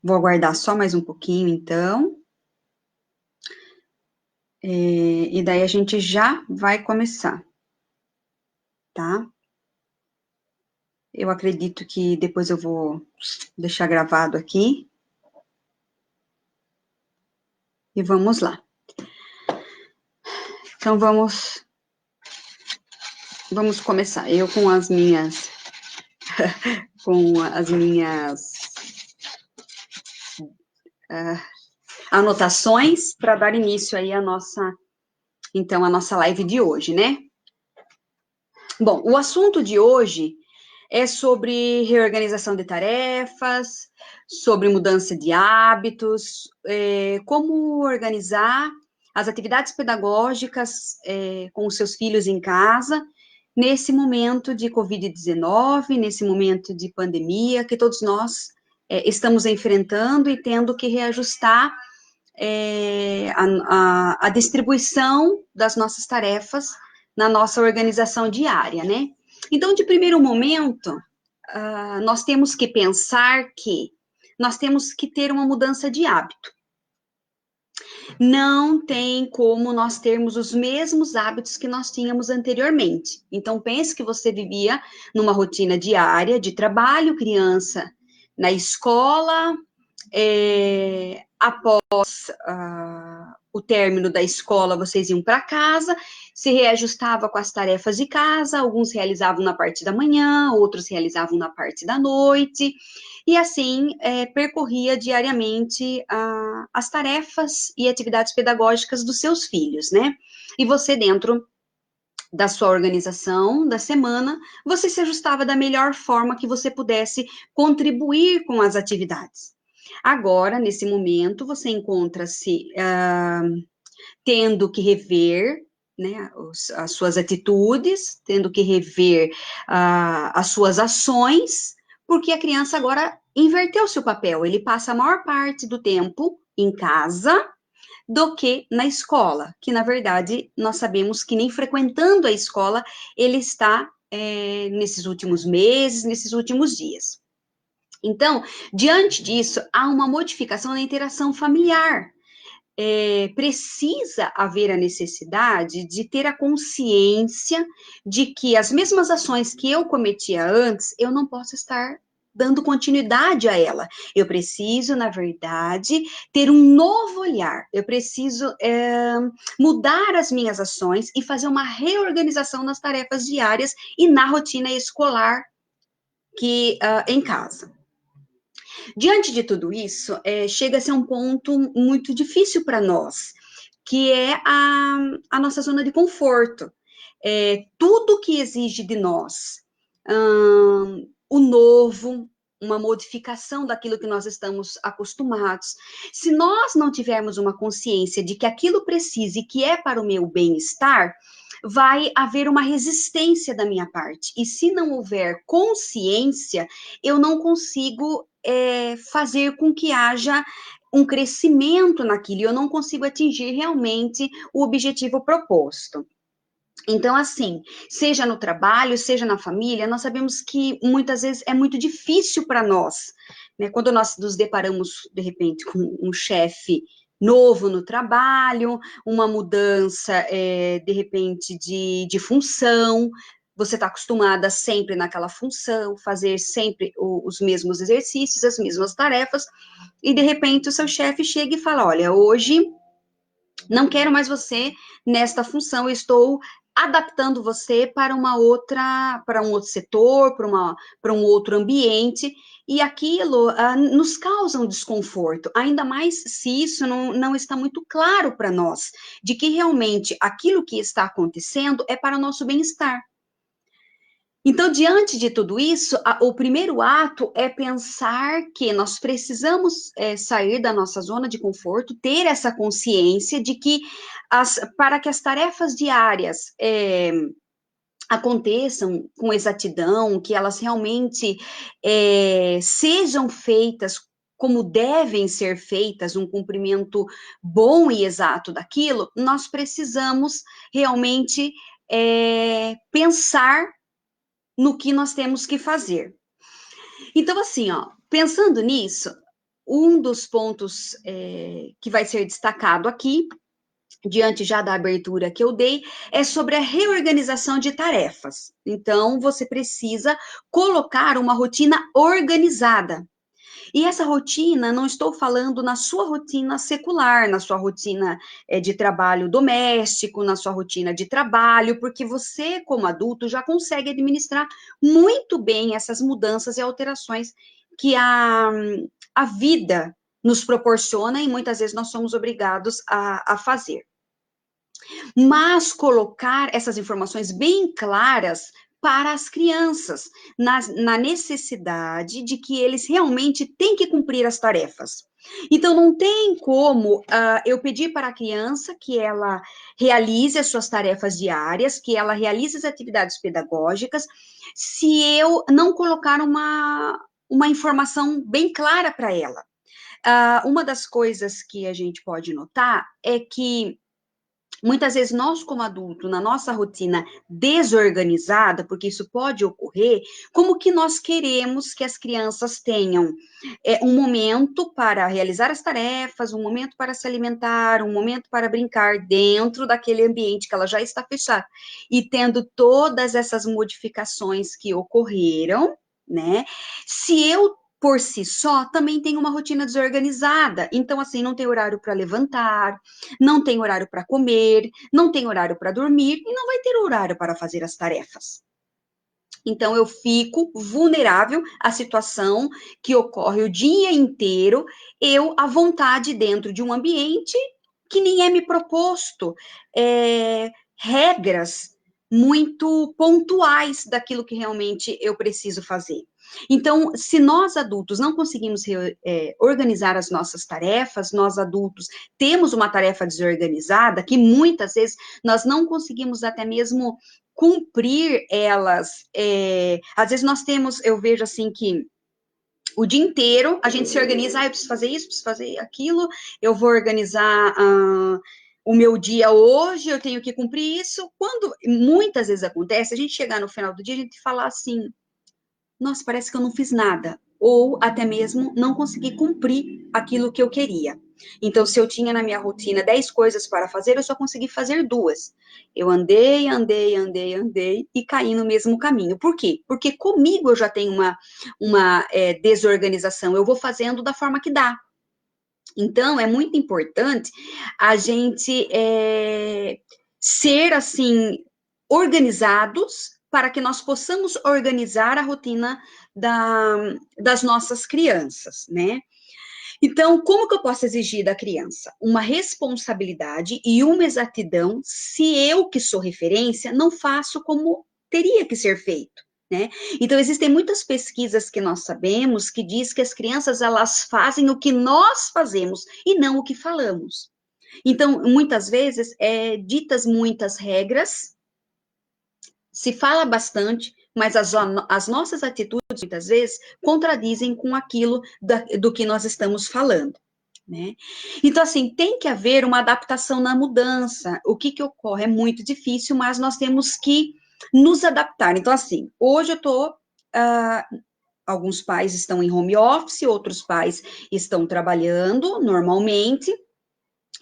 Vou aguardar só mais um pouquinho, então. E daí a gente já vai começar, tá? Eu acredito que depois eu vou deixar gravado aqui. E vamos lá. Então, vamos começar. Eu com as minhas... com as minhas anotações para dar início aí à nossa... Então, a nossa live de hoje, né? Bom, o assunto de hoje é sobre reorganização de tarefas, sobre mudança de hábitos, como organizar as atividades pedagógicas com os seus filhos em casa, nesse momento de Covid-19, nesse momento de pandemia, que todos nós estamos enfrentando e tendo que reajustar a distribuição das nossas tarefas na nossa organização diária, né? Então, de primeiro momento, nós temos que pensar que nós temos que ter uma mudança de hábito. Não tem como nós termos os mesmos hábitos que nós tínhamos anteriormente. Então, pense que você vivia numa rotina diária de trabalho, criança na escola, após o término da escola, vocês iam para casa, se reajustava com as tarefas de casa, alguns realizavam na parte da manhã, outros realizavam na parte da noite, e assim percorria diariamente as tarefas e atividades pedagógicas dos seus filhos, né? E você, dentro da sua organização da semana, você se ajustava da melhor forma que você pudesse contribuir com as atividades. Agora, nesse momento, você encontra-se tendo que rever, né, as suas atitudes, tendo que rever as suas ações, porque a criança agora inverteu seu papel. Ele passa a maior parte do tempo em casa do que na escola, que na verdade nós sabemos que nem frequentando a escola ele está nesses últimos meses, nesses últimos dias. Então, diante disso, há uma modificação na interação familiar. Precisa haver a necessidade de ter a consciência de que as mesmas ações que eu cometia antes, eu não posso estar dando continuidade a ela. Eu preciso, na verdade, ter um novo olhar. Eu preciso mudar as minhas ações e fazer uma reorganização nas tarefas diárias e na rotina escolar em casa. Diante de tudo isso, chega a ser um ponto muito difícil para nós, que é a nossa zona de conforto. Tudo que exige de nós o novo, uma modificação daquilo que nós estamos acostumados. Se nós não tivermos uma consciência de que aquilo precisa e que é para o meu bem-estar, vai haver uma resistência da minha parte. E se não houver consciência, eu não consigo fazer com que haja um crescimento naquilo, e eu não consigo atingir realmente o objetivo proposto. Então, assim, seja no trabalho, seja na família, nós sabemos que muitas vezes é muito difícil para nós, né? Quando nós nos deparamos, de repente, com um chefe novo no trabalho, uma mudança, de repente, de função, você está acostumada sempre naquela função, fazer sempre os mesmos exercícios, as mesmas tarefas, e de repente o seu chefe chega e fala: olha, hoje não quero mais você nesta função, eu estou adaptando você para para um outro setor, para um outro ambiente, e aquilo nos causa um desconforto, ainda mais se isso não está muito claro para nós, de que realmente aquilo que está acontecendo é para o nosso bem-estar. Então, diante de tudo isso, o primeiro ato é pensar que nós precisamos sair da nossa zona de conforto, ter essa consciência de que, para que as tarefas diárias aconteçam com exatidão, que elas realmente sejam feitas como devem ser feitas, um cumprimento bom e exato daquilo, nós precisamos realmente pensar no que nós temos que fazer. Então, assim, ó, pensando nisso, um dos pontos que vai ser destacado aqui, diante já da abertura que eu dei, é sobre a reorganização de tarefas. Então, você precisa colocar uma rotina organizada. E essa rotina, não estou falando na sua rotina secular, na sua rotina de trabalho doméstico, na sua rotina de trabalho, porque você, como adulto, já consegue administrar muito bem essas mudanças e alterações que a vida nos proporciona e muitas vezes nós somos obrigados a fazer. Mas colocar essas informações bem claras para as crianças, na necessidade de que eles realmente têm que cumprir as tarefas. Então, não tem como eu pedir para a criança que ela realize as suas tarefas diárias, que ela realize as atividades pedagógicas, se eu não colocar uma informação bem clara para ela. Uma das coisas que a gente pode notar é que muitas vezes nós, como adulto, na nossa rotina desorganizada, porque isso pode ocorrer, como que nós queremos que as crianças tenham um momento para realizar as tarefas, um momento para se alimentar, um momento para brincar dentro daquele ambiente que ela já está fechada. E tendo todas essas modificações que ocorreram, né? Se eu por si só, também tem uma rotina desorganizada. Então, assim, não tem horário para levantar, não tem horário para comer, não tem horário para dormir e não vai ter horário para fazer as tarefas. Então, eu fico vulnerável à situação que ocorre o dia inteiro, eu à vontade dentro de um ambiente que nem é me proposto regras muito pontuais daquilo que realmente eu preciso fazer. Então, se nós adultos não conseguimos organizar as nossas tarefas, nós adultos temos uma tarefa desorganizada, que muitas vezes nós não conseguimos até mesmo cumprir elas. Às vezes nós temos, eu vejo assim que o dia inteiro a gente se organiza, eu preciso fazer isso, preciso fazer aquilo, eu vou organizar o meu dia hoje, eu tenho que cumprir isso. Quando muitas vezes acontece, a gente chegar no final do dia, a gente falar assim, nossa, parece que eu não fiz nada, ou até mesmo não consegui cumprir aquilo que eu queria. Então, se eu tinha na minha rotina 10 coisas para fazer, eu só consegui fazer 2. Eu andei e caí no mesmo caminho. Por quê? Porque comigo eu já tenho uma desorganização, eu vou fazendo da forma que dá. Então, é muito importante a gente ser, assim, organizados para que nós possamos organizar a rotina das nossas crianças, né? Então, como que eu posso exigir da criança? Uma responsabilidade e uma exatidão se eu, que sou referência, não faço como teria que ser feito, né? Então, existem muitas pesquisas que nós sabemos que diz que as crianças, elas fazem o que nós fazemos e não o que falamos. Então, muitas vezes, ditas muitas regras, se fala bastante, mas as nossas atitudes, muitas vezes, contradizem com aquilo do que nós estamos falando. Né? Então, assim, tem que haver uma adaptação na mudança. O que ocorre? É muito difícil, mas nós temos que nos adaptar. Então, assim, hoje eu estou. Alguns pais estão em home office, outros pais estão trabalhando normalmente.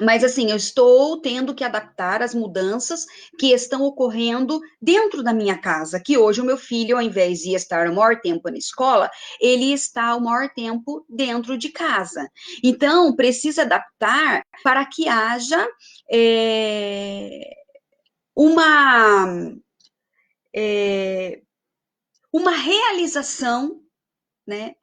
Mas, assim, eu estou tendo que adaptar as mudanças que estão ocorrendo dentro da minha casa, que hoje o meu filho, ao invés de estar o maior tempo na escola, ele está o maior tempo dentro de casa. Então, precisa adaptar para que haja uma, uma realização, né,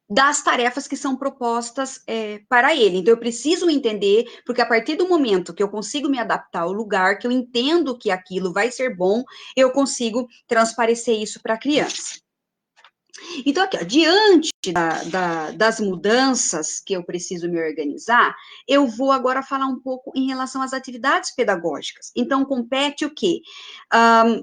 das tarefas que são propostas para ele. Então, eu preciso entender, porque a partir do momento que eu consigo me adaptar ao lugar, que eu entendo que aquilo vai ser bom, eu consigo transparecer isso para a criança. Então, aqui, ó, diante das mudanças que eu preciso me organizar, eu vou agora falar um pouco em relação às atividades pedagógicas. Então, compete o quê?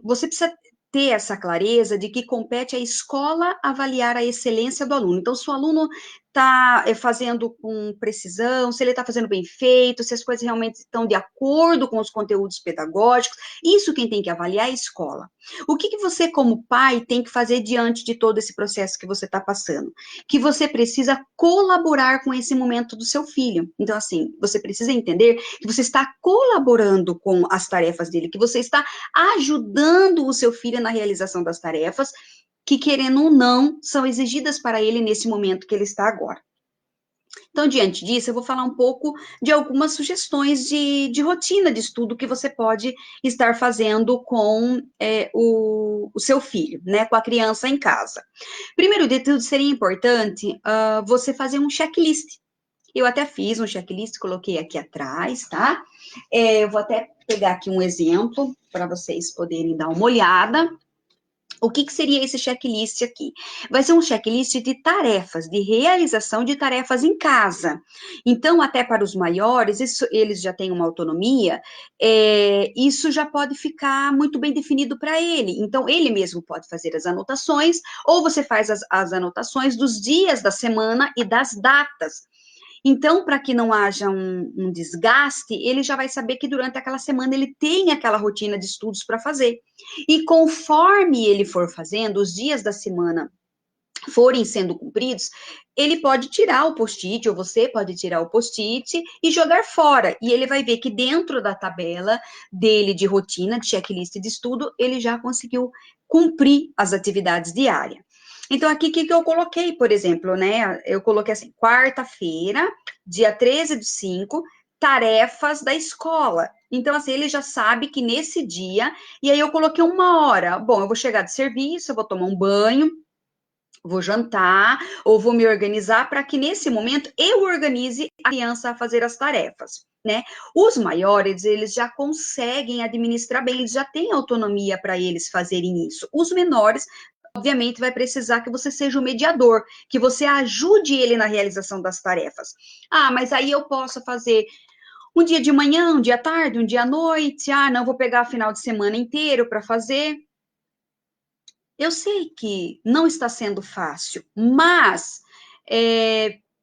Você precisa ter essa clareza de que compete à escola avaliar a excelência do aluno. Então, se o aluno está fazendo com precisão, se ele está fazendo bem feito, se as coisas realmente estão de acordo com os conteúdos pedagógicos, isso quem tem que avaliar é a escola. O que você, como pai, tem que fazer diante de todo esse processo que você está passando? Que você precisa colaborar com esse momento do seu filho. Então, assim, você precisa entender que você está colaborando com as tarefas dele, que você está ajudando o seu filho na realização das tarefas, que, querendo ou não, são exigidas para ele nesse momento que ele está agora. Então, diante disso, eu vou falar um pouco de algumas sugestões de rotina de estudo que você pode estar fazendo com o seu filho, né, com a criança em casa. Primeiro de tudo, seria importante você fazer um checklist. Eu até fiz um checklist, coloquei aqui atrás, tá? Eu vou até pegar aqui um exemplo para vocês poderem dar uma olhada. O que seria esse checklist aqui? Vai ser um checklist de tarefas, de realização de tarefas em casa. Então, até para os maiores, eles já têm uma autonomia, isso já pode ficar muito bem definido para ele. Então, ele mesmo pode fazer as anotações, ou você faz as anotações dos dias da semana e das datas. Então, para que não haja um desgaste, ele já vai saber que durante aquela semana ele tem aquela rotina de estudos para fazer. E conforme ele for fazendo, os dias da semana forem sendo cumpridos, ele pode tirar o post-it, ou você pode tirar o post-it e jogar fora. E ele vai ver que dentro da tabela dele de rotina, de checklist de estudo, ele já conseguiu cumprir as atividades diárias. Então, aqui, o que eu coloquei, por exemplo, né? Eu coloquei assim, quarta-feira, dia 13/5, tarefas da escola. Então, assim, ele já sabe que nesse dia, e aí eu coloquei 1 hora. Bom, eu vou chegar de serviço, eu vou tomar um banho, vou jantar, ou vou me organizar para que nesse momento eu organize a criança a fazer as tarefas, né? Os maiores, eles já conseguem administrar bem, eles já têm autonomia para eles fazerem isso. Os menores, obviamente, vai precisar que você seja o mediador, que você ajude ele na realização das tarefas. Ah, mas aí eu posso fazer um dia de manhã, um dia à tarde, um dia à noite. Ah, não, vou pegar o final de semana inteiro para fazer. Eu sei que não está sendo fácil, mas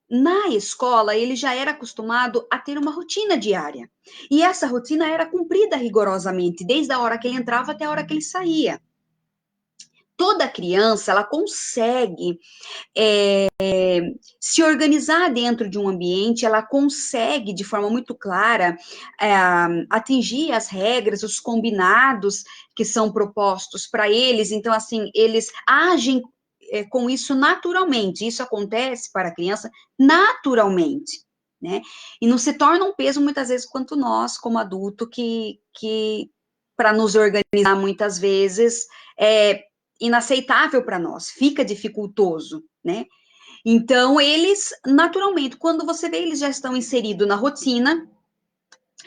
na escola ele já era acostumado a ter uma rotina diária. E essa rotina era cumprida rigorosamente, desde a hora que ele entrava até a hora que ele saía. Toda criança, ela consegue se organizar dentro de um ambiente, ela consegue, de forma muito clara, atingir as regras, os combinados que são propostos para eles. Então, assim, eles agem com isso naturalmente. Isso acontece para a criança naturalmente, né? E não se torna um peso, muitas vezes, quanto nós, como adulto, que para nos organizar, muitas vezes, é inaceitável para nós, fica dificultoso, né? Então, eles, naturalmente, quando você vê, eles já estão inseridos na rotina,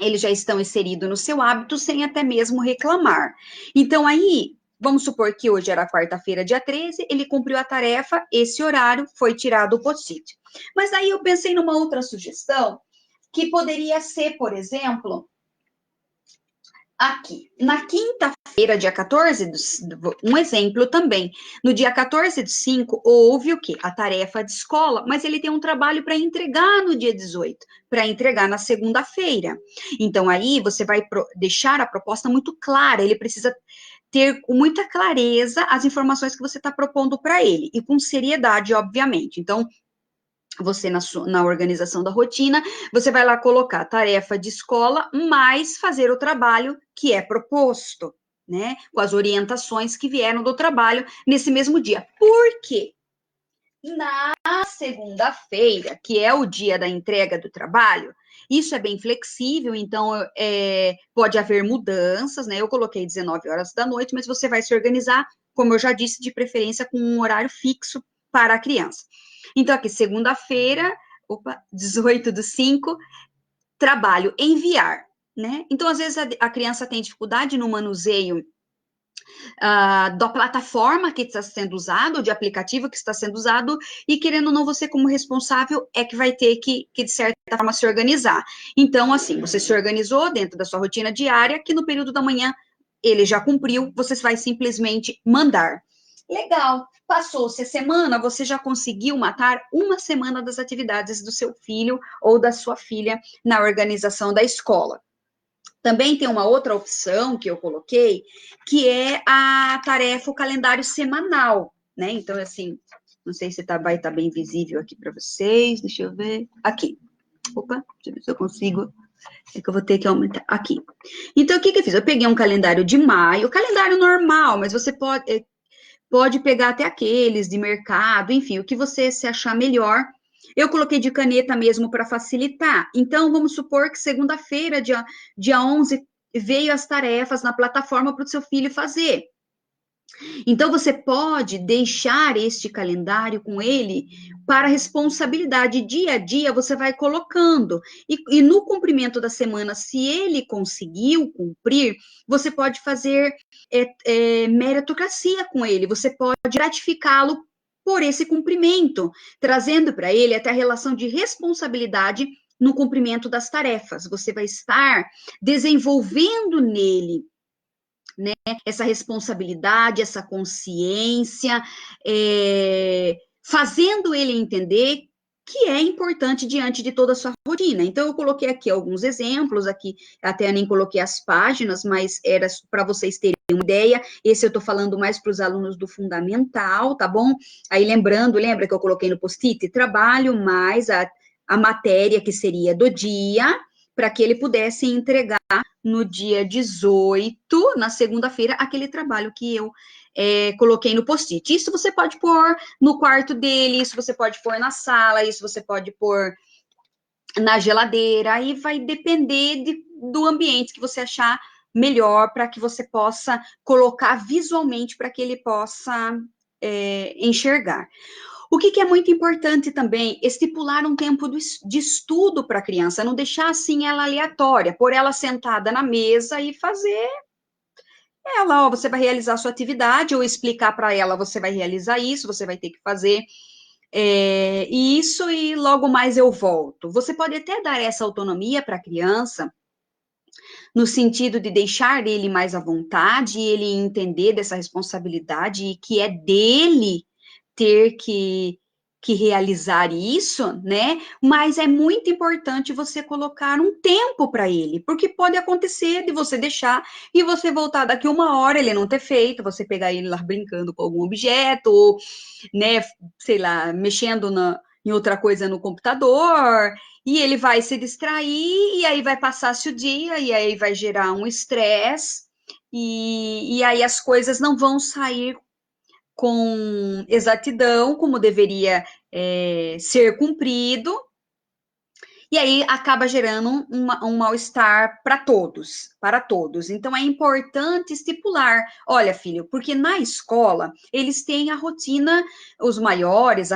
eles já estão inseridos no seu hábito, sem até mesmo reclamar. Então, aí, vamos supor que hoje era quarta-feira, dia 13, ele cumpriu a tarefa, esse horário foi tirado o post-it. Mas aí eu pensei numa outra sugestão, que poderia ser, por exemplo, aqui, na quinta-feira, dia 14, um exemplo também, no dia 14/5, houve o quê? A tarefa de escola, mas ele tem um trabalho para entregar no dia 18, para entregar na segunda-feira. Então, aí você vai deixar a proposta muito clara, ele precisa ter com muita clareza as informações que você está propondo para ele, e com seriedade, obviamente. Então, você na organização da rotina, você vai lá colocar tarefa de escola, mais fazer o trabalho que é proposto, né? Com as orientações que vieram do trabalho nesse mesmo dia. Por quê? Na segunda-feira, que é o dia da entrega do trabalho, isso é bem flexível, então pode haver mudanças, né? Eu coloquei 19 horas da noite, mas você vai se organizar, como eu já disse, de preferência com um horário fixo para a criança. Então, aqui, segunda-feira, 18/5, trabalho, enviar, né? Então, às vezes, a criança tem dificuldade no manuseio da plataforma que está sendo usado, de aplicativo que está sendo usado, e querendo ou não, você como responsável é que vai ter que de certa forma, se organizar. Então, assim, você se organizou dentro da sua rotina diária, que no período da manhã ele já cumpriu, você vai simplesmente mandar. Legal, passou-se a semana, você já conseguiu matar uma semana das atividades do seu filho ou da sua filha na organização da escola. Também tem uma outra opção que eu coloquei, que é a tarefa, o calendário semanal, né? Então, assim, não sei se vai estar bem visível aqui para vocês, deixa eu ver. Aqui. Opa, deixa eu ver se eu consigo. É que eu vou ter que aumentar. Aqui. Então, o que eu fiz? Eu peguei um calendário de maio, calendário normal, mas você pode pegar até aqueles de mercado, enfim, o que você se achar melhor. Eu coloquei de caneta mesmo para facilitar. Então, vamos supor que segunda-feira, dia 11, veio as tarefas na plataforma para o seu filho fazer. Então, você pode deixar este calendário com ele para responsabilidade. Dia a dia, você vai colocando. E no cumprimento da semana, se ele conseguiu cumprir, você pode fazer meritocracia com ele. Você pode gratificá-lo por esse cumprimento, trazendo para ele até a relação de responsabilidade no cumprimento das tarefas. Você vai estar desenvolvendo nele, né, essa responsabilidade, essa consciência, fazendo ele entender que é importante diante de toda a sua rotina. Então, eu coloquei aqui alguns exemplos, aqui até nem coloquei as páginas, mas era para vocês terem uma ideia. Esse eu estou falando mais para os alunos do fundamental, tá bom? Aí, lembra que eu coloquei no post-it? Trabalho mais a matéria que seria do dia, para que ele pudesse entregar no dia 18, na segunda-feira, aquele trabalho que eu coloquei no post-it. Isso você pode pôr no quarto dele, isso você pode pôr na sala, isso você pode pôr na geladeira, aí vai depender do ambiente que você achar melhor para que você possa colocar visualmente para que ele possa enxergar. O que é muito importante também, estipular um tempo de estudo para a criança, não deixar assim ela aleatória, pôr ela sentada na mesa e fazer ela, ó, você vai realizar a sua atividade, ou explicar para ela, você vai realizar isso, você vai ter que fazer isso e logo mais eu volto. Você pode até dar essa autonomia para a criança, no sentido de deixar ele mais à vontade, e ele entender dessa responsabilidade e que é dele ter que realizar isso, né? Mas é muito importante você colocar um tempo para ele, porque pode acontecer de você deixar e você voltar daqui uma hora, ele não ter feito, você pegar ele lá brincando com algum objeto, ou, né, sei lá, mexendo em outra coisa no computador, e ele vai se distrair, e aí vai passar-se o dia, e aí vai gerar um estresse, e aí as coisas não vão sair com exatidão, como deveria ser cumprido, e aí acaba gerando um mal-estar para todos. Então, é importante estipular, olha, filho, porque na escola, eles têm a rotina, os maiores,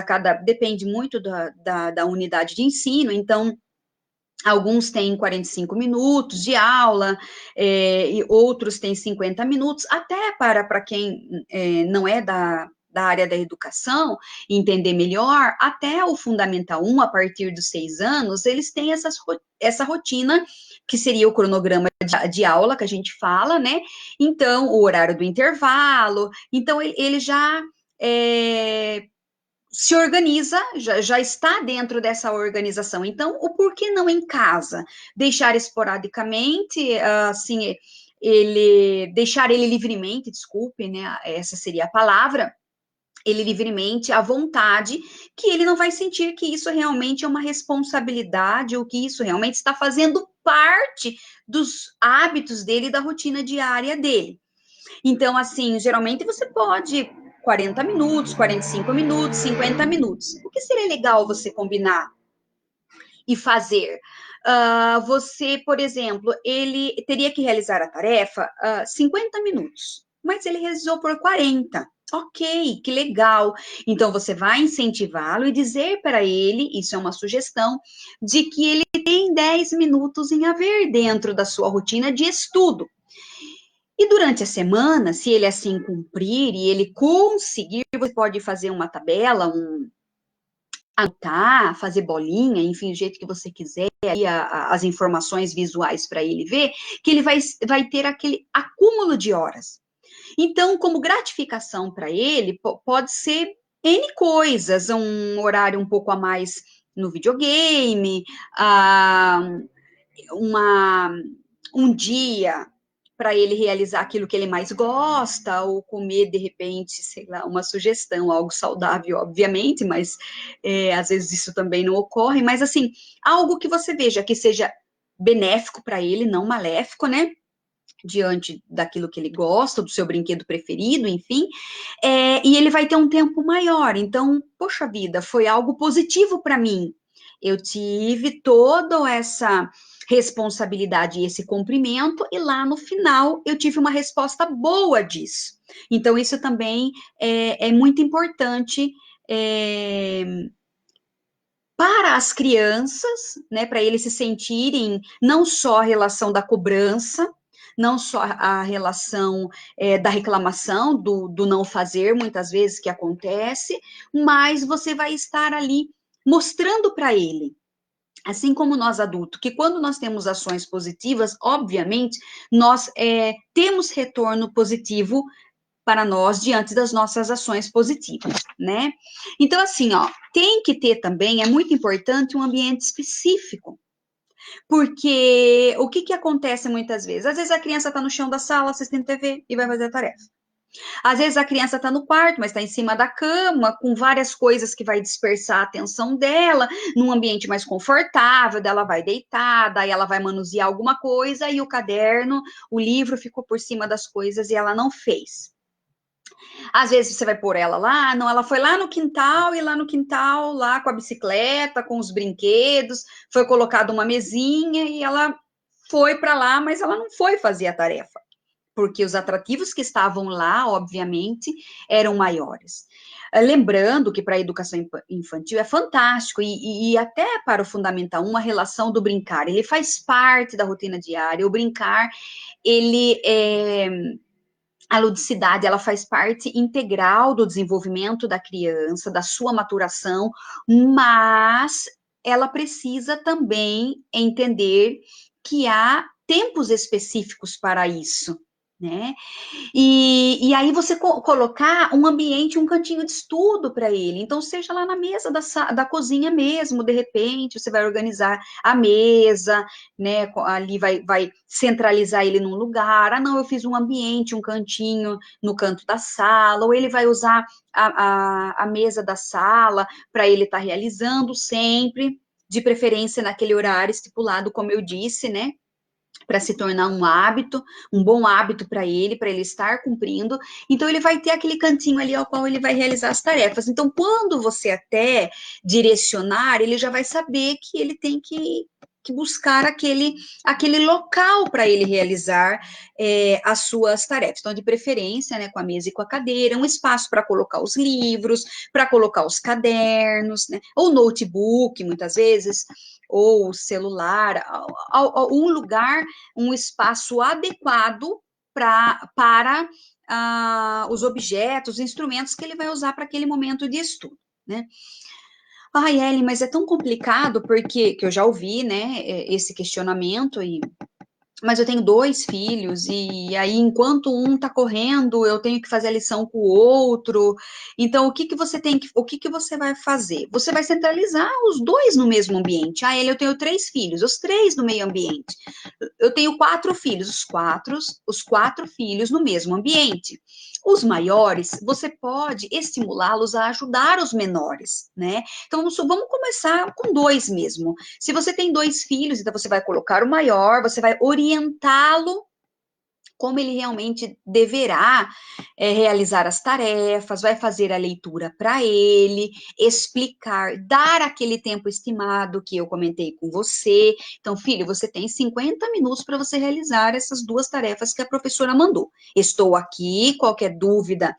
depende muito da unidade de ensino, então, alguns têm 45 minutos de aula, e outros têm 50 minutos, até para quem não é da área da educação, entender melhor, até o Fundamental 1, a partir dos 6 anos, eles têm essa rotina, que seria o cronograma de aula, que a gente fala, né? Então, o horário do intervalo, então, ele já se organiza, já está dentro dessa organização. Então, o porquê não em casa? Deixar esporadicamente, assim, deixar ele livremente, desculpe, né? Essa seria a palavra, ele livremente, à vontade, que ele não vai sentir que isso realmente é uma responsabilidade, ou que isso realmente está fazendo parte dos hábitos dele, da rotina diária dele. Então, assim, geralmente você pode 40 minutos, 45 minutos, 50 minutos. O que seria legal você combinar e fazer? Você, por exemplo, ele teria que realizar a tarefa 50 minutos, mas ele realizou por 40. Ok, que legal. Então, você vai incentivá-lo e dizer para ele, isso é uma sugestão, de que ele tem 10 minutos em haver dentro da sua rotina de estudo. E durante a semana, se ele assim cumprir e ele conseguir, você pode fazer uma tabela, anotar, fazer bolinha, enfim, do jeito que você quiser, aí as informações visuais para ele ver, que ele vai ter aquele acúmulo de horas. Então, como gratificação para ele, pode ser N coisas, um horário um pouco a mais no videogame, uma, um dia para ele realizar aquilo que ele mais gosta, ou comer, de repente, sei lá, uma sugestão, algo saudável, obviamente, mas às vezes isso também não ocorre, mas assim, algo que você veja que seja benéfico para ele, não maléfico, né? Diante daquilo que ele gosta, do seu brinquedo preferido, enfim, e ele vai ter um tempo maior. Então, poxa vida, foi algo positivo para mim. Eu tive toda essa responsabilidade e esse cumprimento, e lá no final eu tive uma resposta boa disso. Então, isso também é muito importante. Para as crianças, né, para eles se sentirem não só a relação da cobrança, não só a relação da reclamação, do não fazer, muitas vezes que acontece, mas você vai estar ali mostrando para ele, assim como nós adultos, que quando nós temos ações positivas, obviamente, nós temos retorno positivo para nós diante das nossas ações positivas, né? Então, assim, ó, tem que ter também, é muito importante, um ambiente específico. Porque o que que acontece muitas vezes? Às vezes a criança está no chão da sala assistindo TV e vai fazer a tarefa. Às vezes a criança está no quarto, mas está em cima da cama, com várias coisas que vai dispersar a atenção dela, num ambiente mais confortável, dela vai deitada, aí ela vai manusear alguma coisa e o caderno, o livro ficou por cima das coisas e ela não fez. Às vezes você vai pôr ela lá, não, ela foi lá no quintal, e lá no quintal, lá com a bicicleta, com os brinquedos, foi colocada uma mesinha e ela foi para lá, mas ela não foi fazer a tarefa, porque os atrativos que estavam lá, obviamente, eram maiores. Lembrando que para a educação infantil é fantástico, e até para o Fundamental 1, a relação do brincar, ele faz parte da rotina diária, o brincar, ele a ludicidade, ela faz parte integral do desenvolvimento da criança, da sua maturação, mas ela precisa também entender que há tempos específicos para isso, né? E aí você colocar um ambiente, um cantinho de estudo para ele. Então, seja lá na mesa da cozinha mesmo, de repente, você vai organizar a mesa, né? Ali vai centralizar ele num lugar. Ah, não, eu fiz um ambiente, um cantinho no canto da sala, ou ele vai usar a mesa da sala para ele estar realizando sempre, de preferência naquele horário estipulado, como eu disse, né? Para se tornar um hábito, um bom hábito para ele estar cumprindo. Então, ele vai ter aquele cantinho ali ao qual ele vai realizar as tarefas. Então, quando você até direcionar, ele já vai saber que ele tem que buscar aquele local para ele realizar as suas tarefas. Então, de preferência, né, com a mesa e com a cadeira, um espaço para colocar os livros, para colocar os cadernos, né, ou notebook, muitas vezes, ou celular, um lugar, um espaço adequado para os objetos, os instrumentos que ele vai usar para aquele momento de estudo, né? Ai, Ellen, mas é tão complicado porque que eu já ouvi, né, esse questionamento mas eu tenho dois filhos, e aí, enquanto um tá correndo, eu tenho que fazer a lição com o outro. Então, o que que você vai fazer? Você vai centralizar os dois no mesmo ambiente. Ah, eu tenho três filhos, os três no meio ambiente. Eu tenho quatro filhos, os quatro filhos no mesmo ambiente. Os maiores, você pode estimulá-los a ajudar os menores, né? Então, vamos começar com dois mesmo. Se você tem dois filhos, então você vai colocar o maior, você vai orientá-lo como ele realmente deverá realizar as tarefas, vai fazer a leitura para ele, explicar, dar aquele tempo estimado que eu comentei com você. Então, filho, você tem 50 minutos para você realizar essas duas tarefas que a professora mandou. Estou aqui, qualquer dúvida,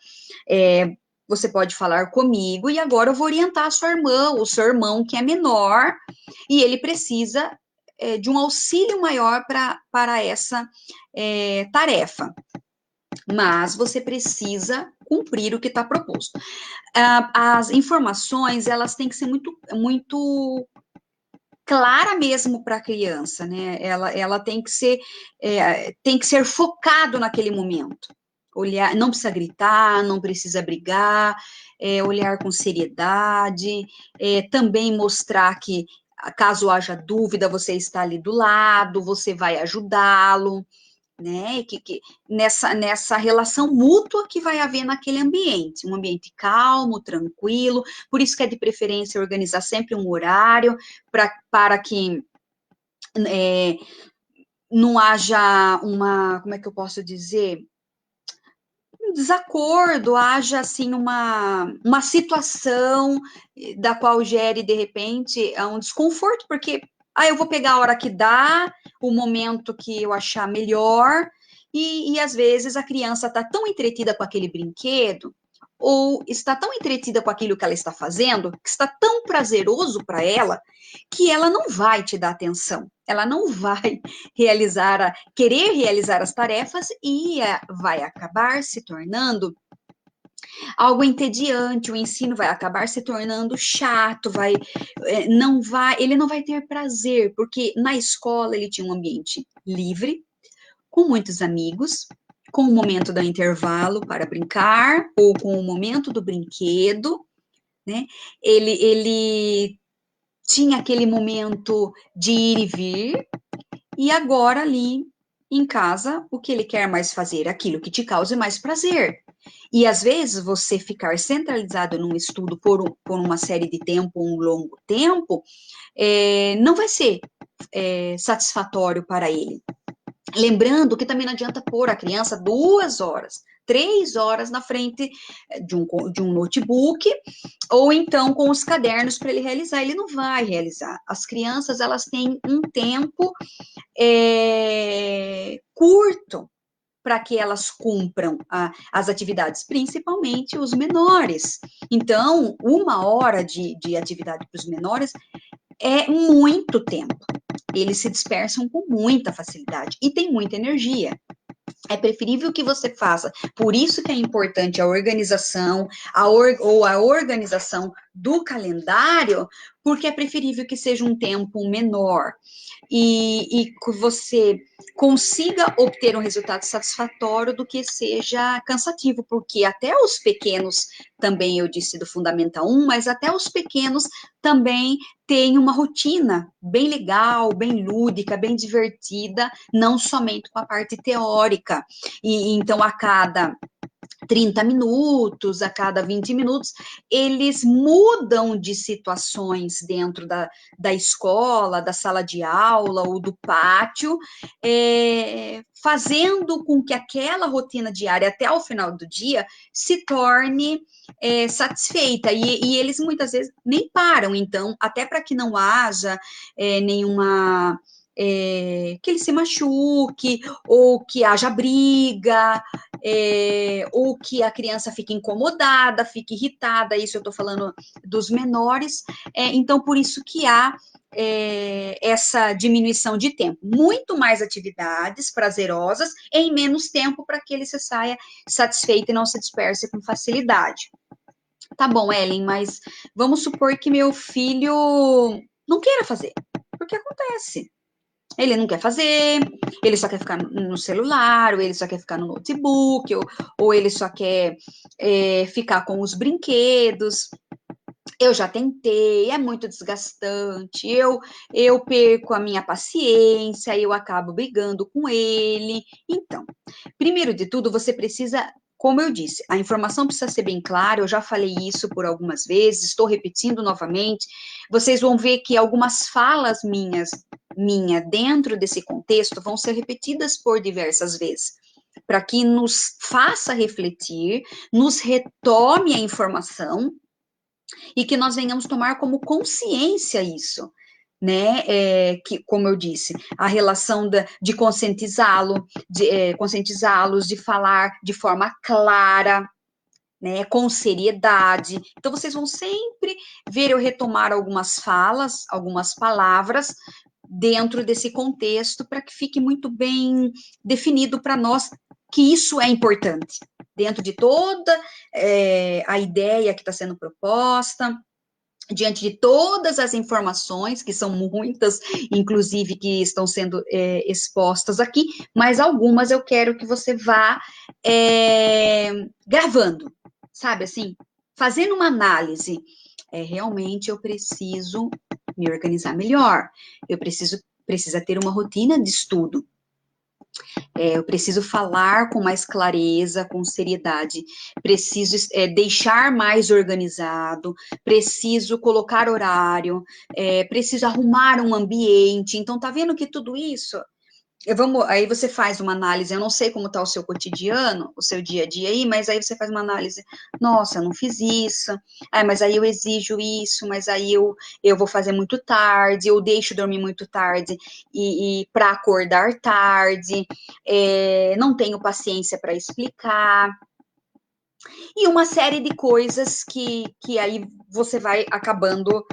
você pode falar comigo, e agora eu vou orientar a sua irmã, o seu irmão que é menor, e ele precisa de um auxílio maior para essa tarefa. mas você precisa cumprir o que está proposto. As informações, elas têm que ser muito clara mesmo para a criança, né? Ela tem que ser focado naquele momento. Olhar, não precisa gritar, não precisa brigar, olhar com seriedade, também mostrar que, caso haja dúvida, você está ali do lado, você vai ajudá-lo, né? Que nessa relação mútua que vai haver naquele ambiente, um ambiente calmo, tranquilo, por isso que é de preferência organizar sempre um horário para que é, não haja como é que eu posso dizer? Um desacordo, haja assim uma situação da qual gere de repente um desconforto, porque eu vou pegar a hora que dá, o momento que eu achar melhor, e às vezes a criança está tão entretida com aquele brinquedo, ou está tão entretida com aquilo que ela está fazendo, que está tão prazeroso para ela, que ela não vai te dar atenção, ela não vai querer realizar as tarefas e vai acabar se tornando algo entediante, o ensino vai acabar se tornando chato, ele não vai ter prazer, porque na escola ele tinha um ambiente livre, com muitos amigos, com o momento do intervalo para brincar, ou com o momento do brinquedo, né? Ele tinha aquele momento de ir e vir, e agora ali em casa, o que ele quer mais fazer? Aquilo que te cause mais prazer. E às vezes você ficar centralizado num estudo por uma série de tempo, um longo tempo, não vai ser satisfatório para ele. Lembrando que também não adianta pôr a criança 2 horas, 3 horas na frente de um notebook, ou então com os cadernos para ele realizar. Ele não vai realizar. As crianças, elas têm um tempo curto para que elas cumpram as atividades, principalmente os menores. Então, 1 hora de atividade para os menores é muito tempo. Eles se dispersam com muita facilidade e tem muita energia. É preferível que você faça. Por isso que é importante a organização, ou a organização do calendário, porque é preferível que seja um tempo menor e que você consiga obter um resultado satisfatório do que seja cansativo, porque até os pequenos, também eu disse do Fundamental 1, mas até os pequenos também têm uma rotina bem legal, bem lúdica, bem divertida, não somente com a parte teórica. E então, a cada 30 minutos, a cada 20 minutos, eles mudam de situações dentro da escola, da sala de aula ou do pátio, fazendo com que aquela rotina diária até o final do dia se torne satisfeita. E eles muitas vezes nem param, então, até para que não haja nenhuma. Que ele se machuque, ou que haja briga, ou que a criança fique incomodada, fique irritada, isso eu estou falando dos menores, então por isso que há essa diminuição de tempo, muito mais atividades prazerosas em menos tempo para que ele se saia satisfeito e não se disperse com facilidade. Tá bom, Ellen, mas vamos supor que meu filho não queira fazer, porque acontece. Ele não quer fazer, ele só quer ficar no celular, ou ele só quer ficar no notebook, ou ele só quer ficar com os brinquedos. Eu já tentei, é muito desgastante, eu perco a minha paciência, eu acabo brigando com ele. Então, primeiro de tudo, você precisa, como eu disse, a informação precisa ser bem clara, eu já falei isso por algumas vezes, estou repetindo novamente. Vocês vão ver que algumas falas minha dentro desse contexto vão ser repetidas por diversas vezes, para que nos faça refletir, nos retome a informação e que nós venhamos tomar como consciência isso, né? Que, como eu disse, a relação de conscientizá-los, de falar de forma clara, né? Com seriedade. Então, vocês vão sempre ver eu retomar algumas falas, algumas palavras dentro desse contexto para que fique muito bem definido para nós que isso é importante, dentro de toda a ideia que está sendo proposta, diante de todas as informações, que são muitas, inclusive, que estão sendo expostas aqui, mas algumas eu quero que você vá gravando, sabe, assim, fazendo uma análise. Realmente eu preciso me organizar melhor, eu precisa ter uma rotina de estudo, eu preciso falar com mais clareza, com seriedade, preciso deixar mais organizado, preciso colocar horário, preciso arrumar um ambiente. Então, tá vendo que tudo isso aí você faz uma análise, eu não sei como está o seu cotidiano, o seu dia a dia aí, mas aí você faz uma análise, nossa, eu não fiz isso, mas aí eu exijo isso, mas aí eu vou fazer muito tarde, eu deixo dormir muito tarde e para acordar tarde, não tenho paciência para explicar, e uma série de coisas que aí você vai acabando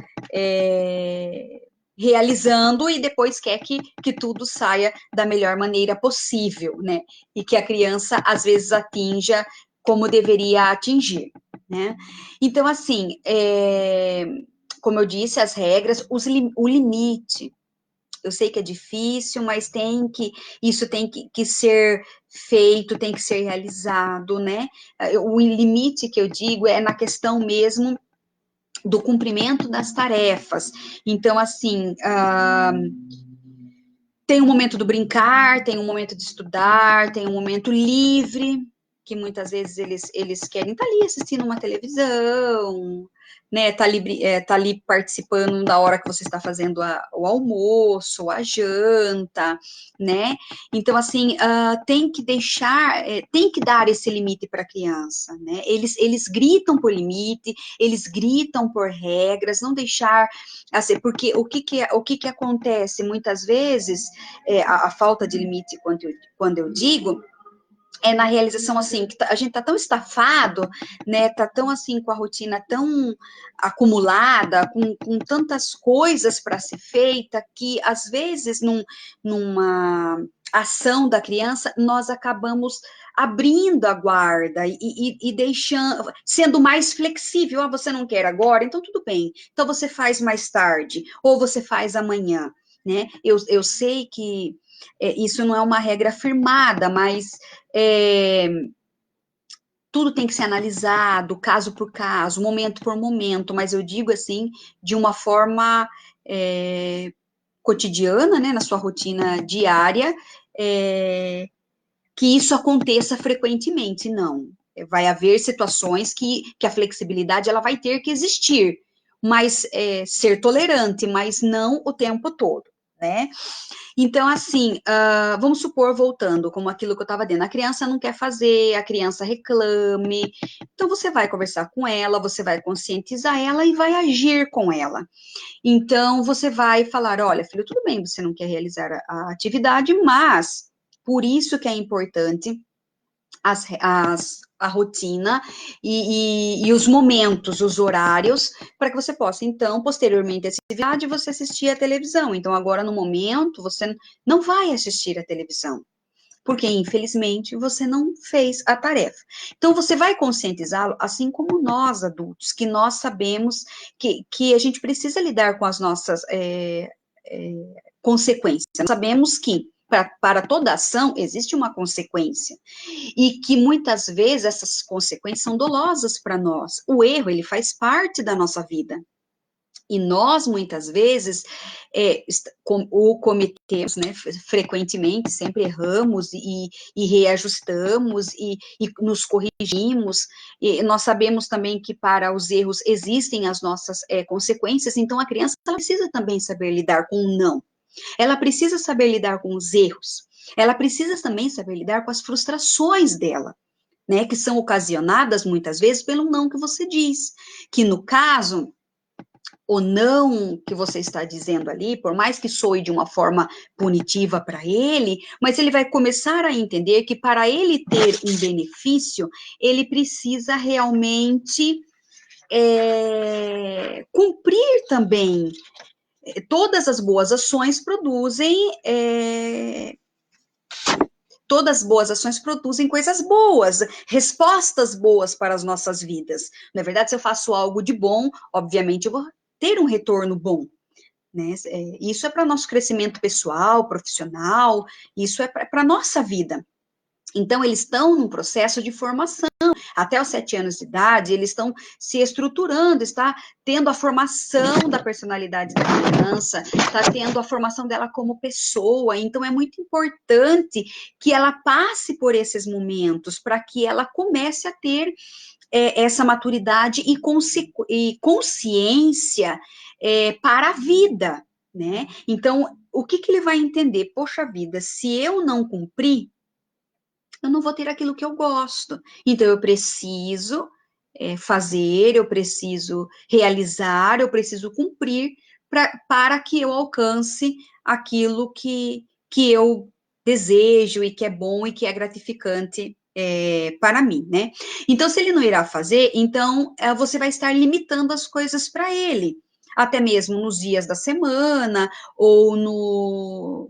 realizando e depois quer que tudo saia da melhor maneira possível, né? E que a criança, às vezes, atinja como deveria atingir, né? Então, assim, como eu disse, as regras, o limite. Eu sei que é difícil, mas isso tem que ser feito, tem que ser realizado, né? O limite que eu digo é na questão mesmo do cumprimento das tarefas. Então, assim, tem um momento do brincar, tem um momento de estudar, tem um momento livre, que muitas vezes eles querem estar ali assistindo uma televisão, né, tá ali participando da hora que você está fazendo o almoço, a janta, né, então, assim, tem que tem que dar esse limite para a criança, né, eles gritam por limite, eles gritam por regras, não deixar, assim, porque o que acontece muitas vezes, a falta de limite, quando eu digo, na realização, assim, que a gente tá tão estafado, né, tá tão, assim, com a rotina tão acumulada, com tantas coisas para ser feita, que, às vezes, numa ação da criança, nós acabamos abrindo a guarda e deixando, sendo mais flexível. Você não quer agora? Então, tudo bem. Então, você faz mais tarde, ou você faz amanhã, né? Eu sei que isso não é uma regra firmada, mas tudo tem que ser analisado, caso por caso, momento por momento, mas eu digo assim, de uma forma cotidiana, né, na sua rotina diária, que isso aconteça frequentemente, não. Vai haver situações que a flexibilidade ela vai ter que existir, mas ser tolerante, mas não o tempo todo, né? Então, assim, vamos supor, voltando, como aquilo que eu estava dizendo, a criança não quer fazer, a criança reclame, então você vai conversar com ela, você vai conscientizar ela e vai agir com ela. Então, você vai falar, olha, filho, tudo bem, você não quer realizar a atividade, mas por isso que é importante a rotina e os momentos, os horários, para que você possa, então, posteriormente a essa atividade, você assistir a televisão. Então, agora, no momento, você não vai assistir a televisão, porque, infelizmente, você não fez a tarefa. Então, você vai conscientizá-lo, assim como nós, adultos, que nós sabemos que a gente precisa lidar com as nossas consequências. Nós sabemos que para toda ação existe uma consequência e que muitas vezes essas consequências são dolosas para nós. O erro, ele faz parte da nossa vida. E nós, muitas vezes, o cometemos, né, frequentemente, sempre erramos e reajustamos e nos corrigimos, e nós sabemos também que para os erros existem as nossas consequências, então a criança precisa também saber lidar com o não. Ela precisa saber lidar com os erros. Ela precisa também saber lidar com as frustrações dela, né, que são ocasionadas muitas vezes pelo não que você diz, que no caso, o não que você está dizendo ali, por mais que soe de uma forma punitiva para ele, mas ele vai começar a entender que para ele ter um benefício, ele precisa realmente cumprir também. Todas as boas ações produzem todas boas ações produzem coisas boas, respostas boas para as nossas vidas. Na verdade, se eu faço algo de bom, obviamente eu vou ter um retorno bom, né? Isso é para nosso crescimento pessoal, profissional, isso é para a nossa vida. Então, eles estão num processo de formação. Até os 7 anos de idade, eles estão se estruturando, está tendo a formação da personalidade da criança, está tendo a formação dela como pessoa. Então, é muito importante que ela passe por esses momentos, para que ela comece a ter essa maturidade e consciência para a vida, né? Então, o que ele vai entender? Poxa vida, se eu não cumprir, eu não vou ter aquilo que eu gosto. Então, eu preciso fazer, eu preciso realizar, eu preciso cumprir para que eu alcance aquilo que eu desejo e que é bom e que é gratificante para mim, né? Então, se ele não irá fazer, então você vai estar limitando as coisas para ele, até mesmo nos dias da semana ou no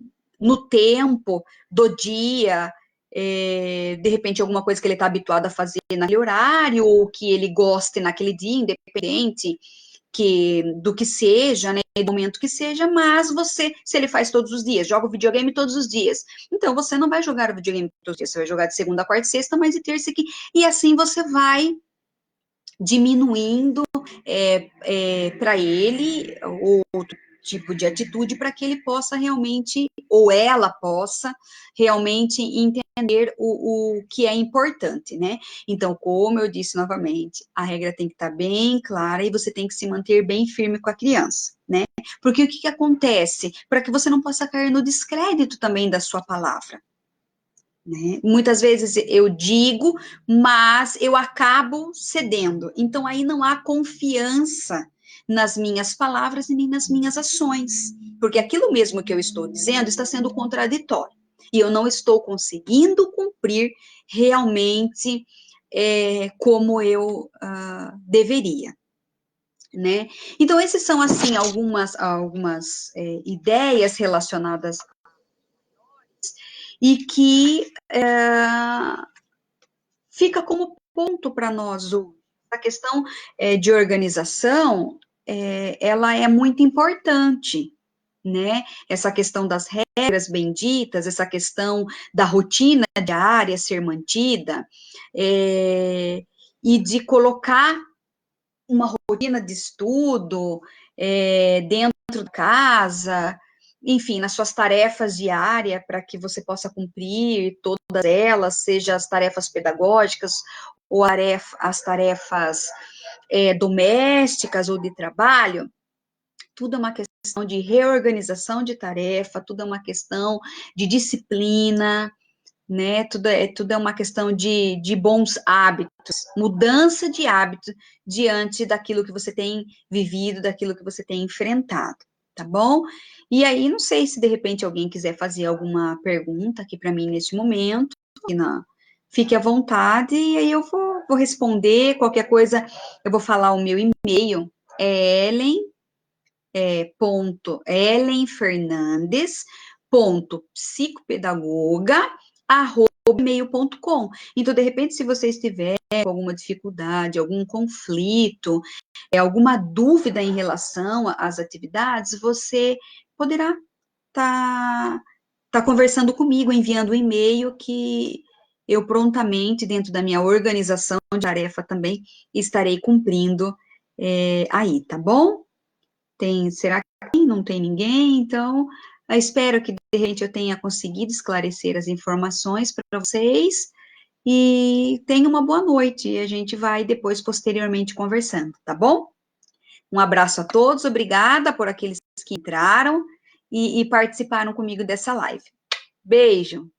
tempo do dia, de repente alguma coisa que ele está habituado a fazer naquele horário, ou que ele goste naquele dia, independente do que seja, né, do momento que seja, mas se ele faz todos os dias, joga o videogame todos os dias, então você não vai jogar o videogame todos os dias, você vai jogar de segunda, quarta e sexta, mas de terça aqui, e assim você vai diminuindo para ele outro tipo de atitude para que ele possa realmente, ou ela possa realmente entender o que é importante, né? Então, como eu disse novamente, a regra tem que estar bem clara e você tem que se manter bem firme com a criança, né? Porque o que acontece? Para que você não possa cair no descrédito também da sua palavra. Né? Muitas vezes eu digo, mas eu acabo cedendo. Então, aí não há confiança nas minhas palavras e nem nas minhas ações, porque aquilo mesmo que eu estou dizendo está sendo contraditório, e eu não estou conseguindo cumprir realmente como eu deveria. Né? Então, esses são, assim, algumas ideias relacionadas e que fica como ponto para nós hoje. A questão de organização, ela é muito importante, né? Essa questão das regras benditas, essa questão da rotina diária ser mantida, e de colocar uma rotina de estudo dentro da casa, enfim, nas suas tarefas diárias, para que você possa cumprir todas elas, seja as tarefas pedagógicas ou as tarefas domésticas ou de trabalho, tudo é uma questão de reorganização de tarefa, tudo é uma questão de disciplina, né? Tudo é uma questão de bons hábitos, mudança de hábito diante daquilo que você tem vivido, daquilo que você tem enfrentado, tá bom? E aí, não sei se de repente alguém quiser fazer alguma pergunta aqui para mim neste momento, fique à vontade, e aí eu vou responder, qualquer coisa, eu vou falar o meu e-mail, ellen.fernandes.psicopedagoga@gmail.com. Então, de repente, se você estiver com alguma dificuldade, algum conflito, alguma dúvida em relação às atividades, você poderá tá conversando comigo, enviando um e-mail que eu prontamente, dentro da minha organização de tarefa também, estarei cumprindo aí, tá bom? Será que não tem ninguém? Então, eu espero que, de repente, eu tenha conseguido esclarecer as informações para vocês, e tenha uma boa noite, e a gente vai depois, posteriormente, conversando, tá bom? Um abraço a todos, obrigada por aqueles que entraram e participaram comigo dessa live. Beijo!